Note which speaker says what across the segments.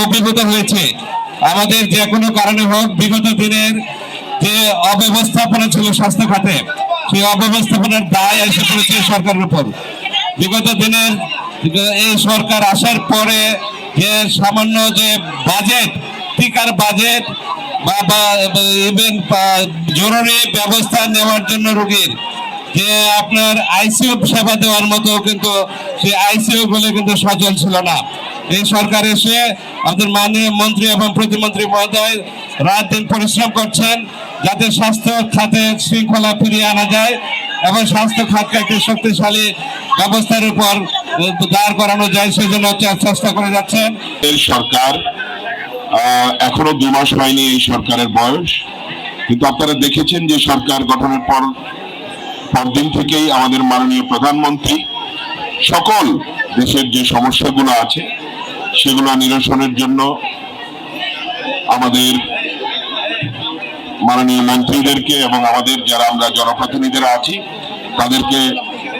Speaker 1: অভিভূত হয়েছে। আমাদের যে কোনো কারণে হোক বিগত দিনের যে অব্যবস্থাপনা ছিল স্বাস্থ্য খাতে, সেই অব্যবস্থাপনার দায় এসে পড়েছে সরকারের উপর। বিগত দিনের এই সরকার আসার পরে যে সামান্য যে বাজেট, টিকার বাজেট বা ইভেন জরুরি ব্যবস্থা নেওয়ার জন্য রোগীর যে আপনার আইসিইউ সেবা দেওয়ার মতো কিন্তু সেই আইসিইউ গুলো কিন্তু সচল ছিল না। এই সরকার এসে আমাদের মাননীয় মন্ত্রী এবং প্রতিমন্ত্রী মহোদয় রাত দিন পরিশ্রম করছেন যাতে স্বাস্থ্য খাতে শৃঙ্খলা ফিরিয়ে আনা যায় এবং স্বাস্থ্য খাতকে একটি শক্তিশালী ব্যবস্থার উপর দাঁড় করানো যায়, সেই জন্য চেষ্টা করে যাচ্ছেন।
Speaker 2: এই সরকার এখনো 2 মাস হয়নি এই সরকারের বয়স, কিন্তু আপনারা দেখেছেন যে সরকার গঠনের পরদিন থেকেই আমাদের মাননীয় প্রধানমন্ত্রী সকল দেশের যে সমস্যাগুলো আছে সেগুলো নিরসনের জন্য আমাদের মাননীয় মন্ত্রীদেরকে এবং আমাদের যারা আমরা জনপ্রতিনিধিরা আছি তাদেরকে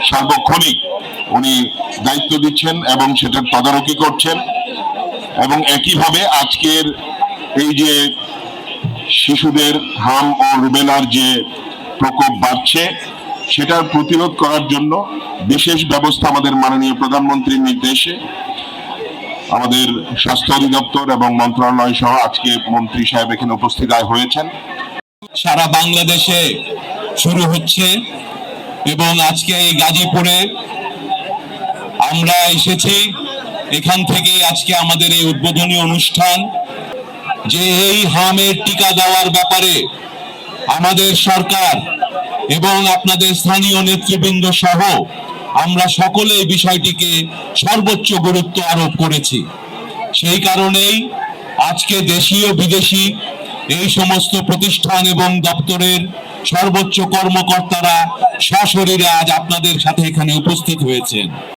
Speaker 2: সার্বক্ষণিক উনি দায়িত্ব দিচ্ছেন এবং সেটার তদারকি করছেন। এবং একইভাবে আজকের এই যে শিশুদের হাম ও রুবেলার যে প্রকোপ বাড়ছে সেটার প্রতিরোধ করার জন্য বিশেষ ব্যবস্থা আমাদের মাননীয় প্রধানমন্ত্রীর নির্দেশে আমাদের স্বাস্থ্য অধিদপ্তর এবং মন্ত্রণালয় সহ আজকে মন্ত্রী সাহেব এখানে উপস্থিত হয়েছেন।
Speaker 1: সারা বাংলাদেশে শুরু হচ্ছে এবং আজকে এই গাজীপুরে আমরা এসেছি। এখান থেকে আজকে আমাদের এই উদ্বোধনী অনুষ্ঠান, যে এই হামের টিকা দেওয়ার ব্যাপারে আমাদের সরকার এবং আপনাদের স্থানীয় নেতৃবৃন্দ সহ আমরা সকলে এই বিষয়টিকে সর্বোচ্চ গুরুত্ব আরোপ করেছি। সেই কারণেই আজকে দেশীয় বিদেশি এই সমস্ত প্রতিষ্ঠান এবং দপ্তরের সর্বোচ্চ কর্মকর্তারা সশরীরে আজ আপনাদের সাথে এখানে উপস্থিত হয়েছেন।